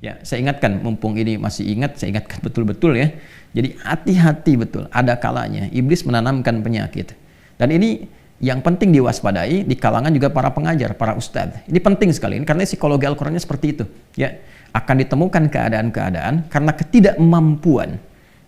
Ya, saya ingatkan, mumpung ini masih ingat, saya ingatkan betul-betul ya. Jadi hati-hati betul, ada kalanya iblis menanamkan penyakit. Dan ini yang penting diwaspadai di kalangan juga para pengajar, para ustadz. Ini penting sekali, ini karena psikologi Al-Qurannya seperti itu. Ya, akan ditemukan keadaan-keadaan karena ketidakmampuan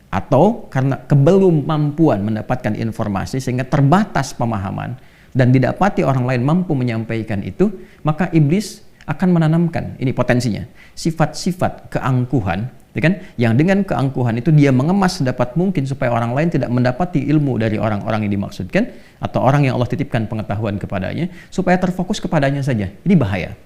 atau karena kebelum mampuan mendapatkan informasi sehingga terbatas pemahaman dan didapati orang lain mampu menyampaikan itu, maka iblis akan menanamkan, ini potensinya, sifat-sifat keangkuhan, ya kan? Yang dengan keangkuhan itu dia mengemas sedapat mungkin supaya orang lain tidak mendapati ilmu dari orang-orang yang dimaksudkan atau orang yang Allah titipkan pengetahuan kepadanya, supaya terfokus kepadanya saja. Ini bahaya.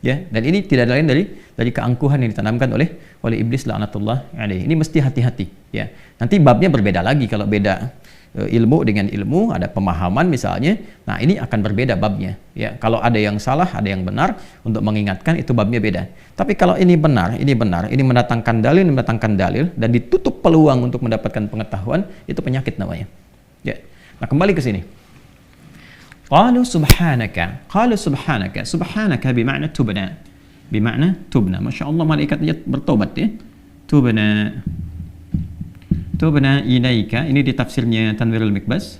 Ya, dan ini tidak lain dari keangkuhan yang ditanamkan oleh iblis laknatullah alaihi. Ini mesti hati-hati, ya. Nanti babnya berbeda lagi kalau beda ilmu dengan ilmu, ada pemahaman misalnya. Nah, ini akan berbeda babnya, ya. Kalau ada yang salah, ada yang benar, untuk mengingatkan itu babnya beda. Tapi kalau ini benar, ini mendatangkan dalil dan ditutup peluang untuk mendapatkan pengetahuan, itu penyakit namanya. Ya. Nah, kembali ke sini. Qalu subhanaka. Subhanaka bermakna tubna. Masya Allah, malaikatnya bertobat ya. Tubna ilaika, ini di tafsirnya Tanwirul Mikbas,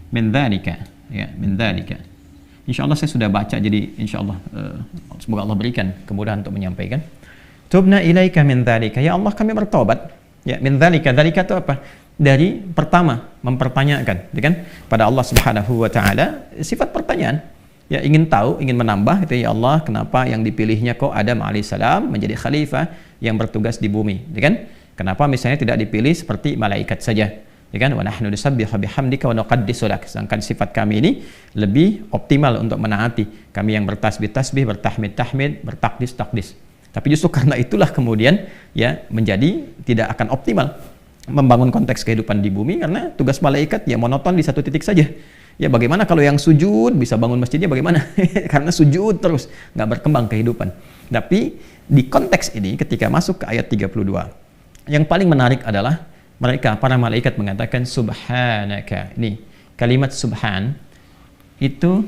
min dzalika, ya, min dzalika. Insyaallah saya sudah baca, jadi insyaallah semoga Allah berikan kemudahan untuk menyampaikan. Tubna ilaika min dzalika, ya Allah kami bertobat. Ya, min dzalika, dzalika itu apa? Dari pertama mempertanyakan, ya kan? Pada Allah Subhanahu wa taala, sifat pertanyaan. Ya, ingin tahu, ingin menambah itu, ya Allah, kenapa yang dipilihnya kok Adam alaihissalam menjadi khalifah yang bertugas di bumi, ya kan? Kenapa misalnya tidak dipilih seperti malaikat saja? Ya kan? Wa nahnu nusabbihu bihamdika wa nuqaddisu lak. Sedangkan sifat kami ini lebih optimal untuk menaati. Kami yang bertasbih-tasbih, bertahmid-tahmid, bertakdis-takdis. Tapi justru karena itulah kemudian ya menjadi tidak akan optimal membangun konteks kehidupan di bumi, karena tugas malaikat ya monoton di satu titik saja. Ya bagaimana kalau yang sujud bisa bangun masjidnya, bagaimana? Karena sujud terus, nggak berkembang kehidupan. Tapi di konteks ini ketika masuk ke ayat 32, yang paling menarik adalah mereka, para malaikat mengatakan subhanaka. Ini kalimat subhan itu,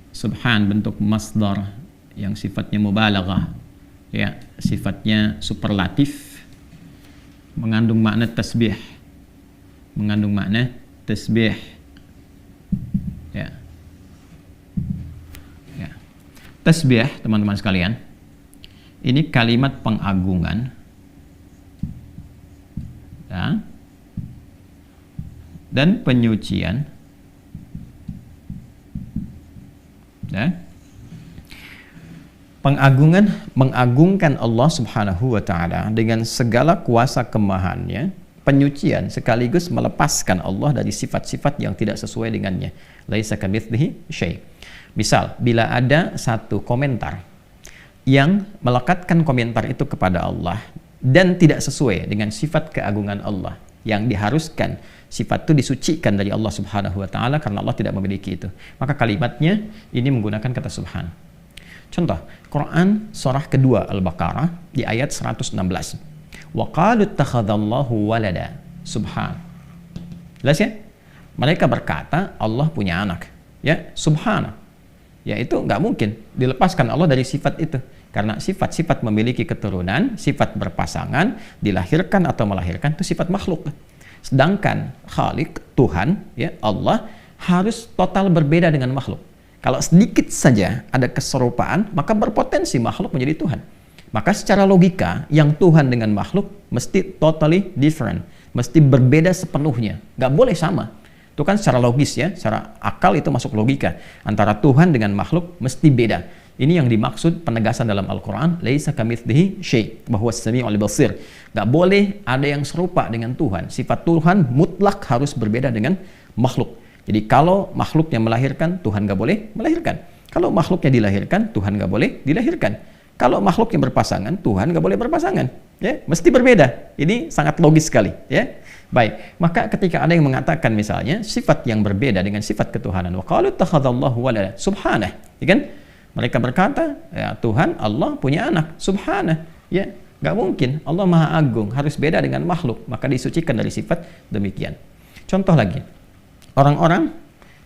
subhan bentuk masdar yang sifatnya mubalaghah, ya, sifatnya superlatif, mengandung makna tasbih, ya. Ya. Tasbih, teman-teman sekalian, ini kalimat pengagungan, ya, dan penyucian, ya. Pengagungan, mengagungkan Allah Subhanahu wa taala dengan segala kuasa kemahannya, penyucian sekaligus melepaskan Allah dari sifat-sifat yang tidak sesuai dengannya. Laisa kamitslihi syai'. Misal, bila ada satu komentar yang melekatkan komentar itu kepada Allah dan tidak sesuai dengan sifat keagungan Allah, yang diharuskan sifat itu disucikan dari Allah Subhanahu wa taala karena Allah tidak memiliki itu, maka kalimatnya ini menggunakan kata subhan. Contoh, Quran surah kedua Al-Baqarah di ayat 116. Wa qalu ittakhadallahu walada. Subhan. Jelas ya? Mereka berkata Allah punya anak. Ya, subhana. Ya, itu nggak mungkin dilepaskan Allah dari sifat itu. Karena sifat-sifat memiliki keturunan, sifat berpasangan, dilahirkan atau melahirkan, itu sifat makhluk. Sedangkan Khalik, Tuhan, ya Allah, harus total berbeda dengan makhluk. Kalau sedikit saja ada keserupaan, maka berpotensi makhluk menjadi Tuhan. Maka secara logika, yang Tuhan dengan makhluk mesti totally different, mesti berbeda sepenuhnya, nggak boleh sama. Itu kan secara logis ya, secara akal itu masuk logika. Antara Tuhan dengan makhluk mesti beda. Ini yang dimaksud penegasan dalam Al-Quran, laisa kamitslihi syai', bahwa sami'ul basir. Nggak boleh ada yang serupa dengan Tuhan. Sifat Tuhan mutlak harus berbeda dengan makhluk. Jadi kalau makhluknya melahirkan, Tuhan nggak boleh melahirkan. Kalau makhluknya dilahirkan, Tuhan nggak boleh dilahirkan. Kalau makhluk yang berpasangan, Tuhan nggak boleh berpasangan. Ya, mesti berbeda. Ini sangat logis sekali. Ya, baik. Maka ketika ada yang mengatakan misalnya sifat yang berbeda dengan sifat ketuhanan, wa qalu ittakhadallahu walada, subhanah, ya kan? Mereka berkata, ya Tuhan Allah punya anak, subhanah. Ya, nggak mungkin. Allah Maha Agung, harus beda dengan makhluk. Maka disucikan dari sifat demikian. Contoh lagi, orang-orang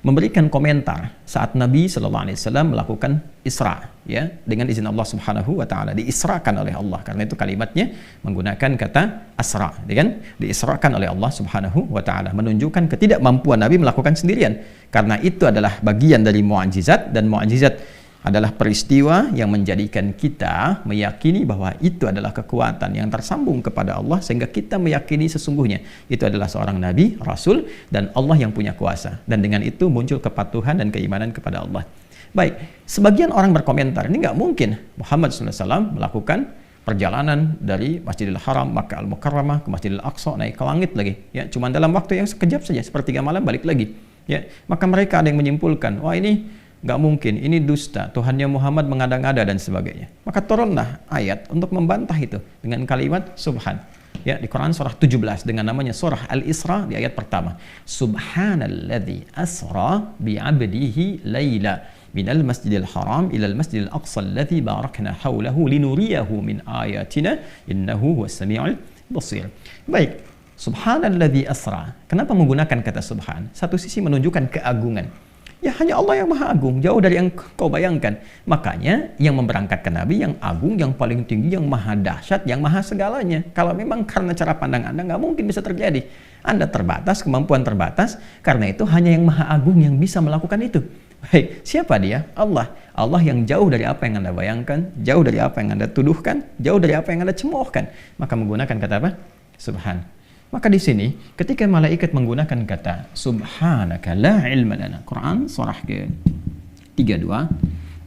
memberikan komentar saat Nabi Shallallahu Alaihi Wasallam melakukan Isra, ya, dengan izin Allah Subhanahu Wa Taala, diisrakan oleh Allah, karena itu kalimatnya menggunakan kata asra, ya kan? Diisrakan oleh Allah Subhanahu Wa Taala, menunjukkan ketidakmampuan Nabi melakukan sendirian, karena itu adalah bagian dari mu'jizat, dan mu'jizat adalah peristiwa yang menjadikan kita meyakini bahwa itu adalah kekuatan yang tersambung kepada Allah, sehingga kita meyakini sesungguhnya itu adalah seorang nabi, rasul, dan Allah yang punya kuasa, dan dengan itu muncul kepatuhan dan keimanan kepada Allah. Baik, sebagian orang berkomentar, ini nggak mungkin Muhammad SAW melakukan perjalanan dari Masjidil Haram, Makkah Al-Mukarramah ke Masjidil Aqsa, naik ke langit lagi, ya, cuma dalam waktu yang sekejap saja, sepertiga malam balik lagi, ya. Maka mereka ada yang menyimpulkan, wah ini nggak mungkin, ini dusta, Tuhannya Muhammad mengada-ngada dan sebagainya. Maka turunlah ayat untuk membantah itu dengan kalimat subhan. Ya, di Quran surah 17 dengan namanya surah Al-Isra, di ayat pertama. Subhanalladzi asra bi'abdihi laila minal masjidil haram ilal masjidil aqsa alladzi barakna haulahu linuriyahu min ayatina innahu huwas samiul basir. Baik, subhanalladzi asra. Kenapa menggunakan kata subhan? Satu sisi menunjukkan keagungan. Ya, hanya Allah yang maha agung, jauh dari yang kau bayangkan. Makanya yang memberangkatkan Nabi yang agung, yang paling tinggi, yang maha dahsyat, yang maha segalanya. Kalau memang karena cara pandang Anda, nggak mungkin bisa terjadi. Anda terbatas, kemampuan terbatas, karena itu hanya yang maha agung yang bisa melakukan itu. Baik, siapa dia? Allah. Allah yang jauh dari apa yang Anda bayangkan, jauh dari apa yang Anda tuduhkan, jauh dari apa yang Anda cemoohkan. Maka menggunakan kata apa? Subhan. Maka di sini ketika malaikat menggunakan kata subhanaka la ilma lana, Quran surah ke-32,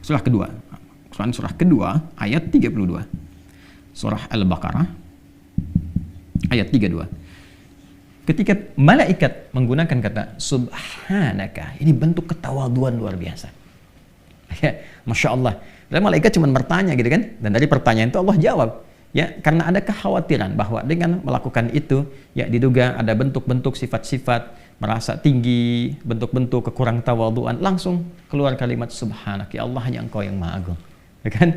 surah kedua, Quran surah kedua ayat 32, surah Al-Baqarah ayat 32. Ketika malaikat menggunakan kata subhanaka, ini bentuk ketawaduan luar biasa. Ya, Masya Allah. Dan malaikat cuma bertanya gitu kan, dan dari pertanyaan itu Allah jawab. Ya, karena ada kekhawatiran bahwa dengan melakukan itu, ya, diduga ada bentuk-bentuk sifat-sifat merasa tinggi, bentuk-bentuk kekurang tawaduan, langsung keluar kalimat subhanak, ya Allah, hanya Engkau yang maha agung. Ya kan?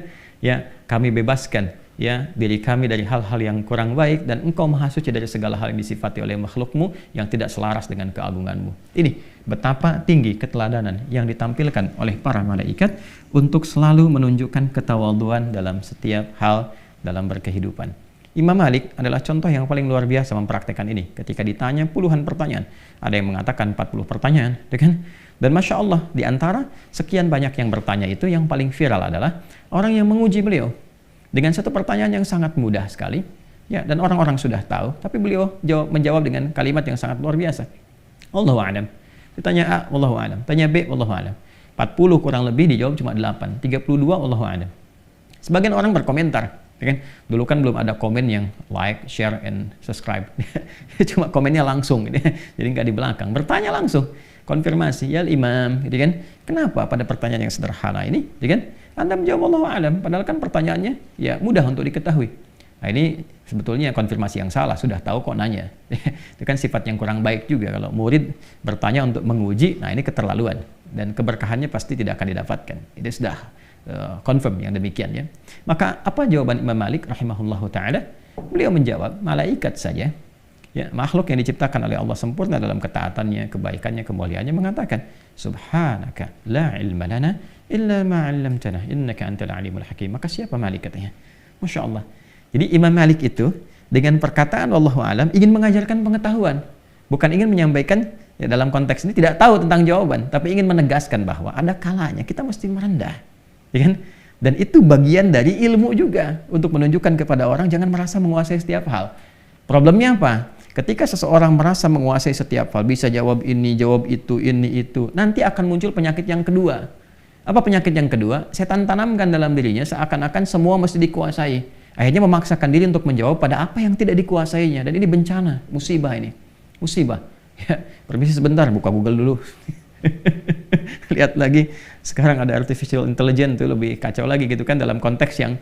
Ya, kami bebaskan, ya, diri kami dari hal-hal yang kurang baik, dan Engkau maha suci dari segala hal yang disifati oleh makhlukmu yang tidak selaras dengan keagunganmu. Ini betapa tinggi keteladanan yang ditampilkan oleh para malaikat untuk selalu menunjukkan ketawaduan dalam setiap hal dalam berkehidupan. Imam Malik adalah contoh yang paling luar biasa mempraktekkan ini. Ketika ditanya puluhan pertanyaan, ada yang mengatakan 40 pertanyaan, kan? Dan Masya Allah, di antara sekian banyak yang bertanya itu, yang paling viral adalah orang yang menguji beliau dengan satu pertanyaan yang sangat mudah sekali, ya, dan orang-orang sudah tahu, tapi beliau menjawab dengan kalimat yang sangat luar biasa. Allahu a'lam. Ditanya A, wallahu a'lam. Tanya B, wallahu a'lam. 40 kurang lebih dijawab cuma 8, 32 wallahu a'lam. Sebagian orang berkomentar, ya kan? Dulu kan belum ada komen yang like, share, and subscribe. Cuma komennya langsung, jadi nggak di belakang. Bertanya langsung, konfirmasi, ya imam, gitu kan? Kenapa pada pertanyaan yang sederhana ini, gitu kan? Anda menjawab Allahu a'lam, padahal kan pertanyaannya ya mudah untuk diketahui. Nah, ini sebetulnya konfirmasi yang salah, sudah tahu kok nanya. Itu kan sifat yang kurang baik juga kalau murid bertanya untuk menguji. Nah, ini keterlaluan, dan keberkahannya pasti tidak akan didapatkan. Itu sudah confirm yang demikian, ya. Maka apa jawaban Imam Malik rahimahullahu taala? Beliau menjawab, malaikat saja, ya, makhluk yang diciptakan oleh Allah sempurna dalam ketaatannya, kebaikannya, kemuliaannya, mengatakan subhanaka la ilma lana illa ma 'allamtana innaka antal alimul hakim. Maka siapa malaikatnya? Masya Allah. Jadi Imam Malik itu dengan perkataan wallahu alam ingin mengajarkan pengetahuan, bukan ingin menyampaikan, ya, dalam konteks ini tidak tahu tentang jawaban, tapi ingin menegaskan bahwa ada kalanya kita mesti merendah. Ya kan? Dan itu bagian dari ilmu juga, untuk menunjukkan kepada orang jangan merasa menguasai setiap hal. Problemnya apa? Ketika seseorang merasa menguasai setiap hal, bisa jawab ini, jawab itu, ini, itu, nanti akan muncul penyakit yang kedua. Apa penyakit yang kedua? Setan tanamkan dalam dirinya seakan-akan semua mesti dikuasai. Akhirnya memaksakan diri untuk menjawab pada apa yang tidak dikuasainya. Dan ini bencana, musibah ini. Musibah. Ya, permisi sebentar, buka Google dulu. Lihat lagi, sekarang ada artificial intelligence, itu lebih kacau lagi gitu kan, dalam konteks yang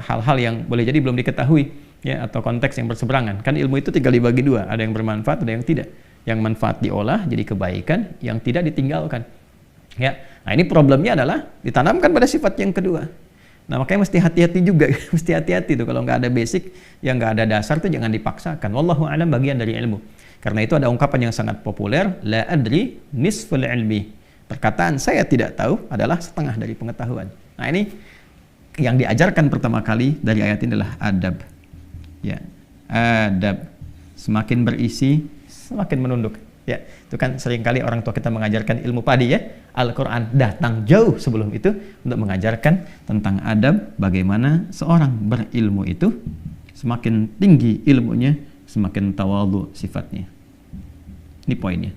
hal-hal yang boleh jadi belum diketahui, ya, atau konteks yang berseberangan. Kan ilmu itu tinggal dibagi dua, ada yang bermanfaat, ada yang tidak. Yang manfaat diolah jadi kebaikan, yang tidak ditinggalkan. Ya, nah ini problemnya adalah ditanamkan pada sifat yang kedua. Nah, makanya mesti hati-hati juga, mesti hati-hati tuh kalau nggak ada basic, yang nggak ada dasar tuh jangan dipaksakan. Wallahu a'lam, bagian dari ilmu. Karena itu ada ungkapan yang sangat populer, la adri nisful ilmi. Perkataan saya tidak tahu adalah setengah dari pengetahuan. Nah, ini yang diajarkan pertama kali dari ayat ini adalah adab. Ya, adab. Semakin berisi, semakin menunduk. Ya, itu kan seringkali orang tua kita mengajarkan ilmu padi ya. Al-Quran datang jauh sebelum itu untuk mengajarkan tentang adab, bagaimana seorang berilmu itu semakin tinggi ilmunya, semakin tawadhu sifatnya. Ini poinnya.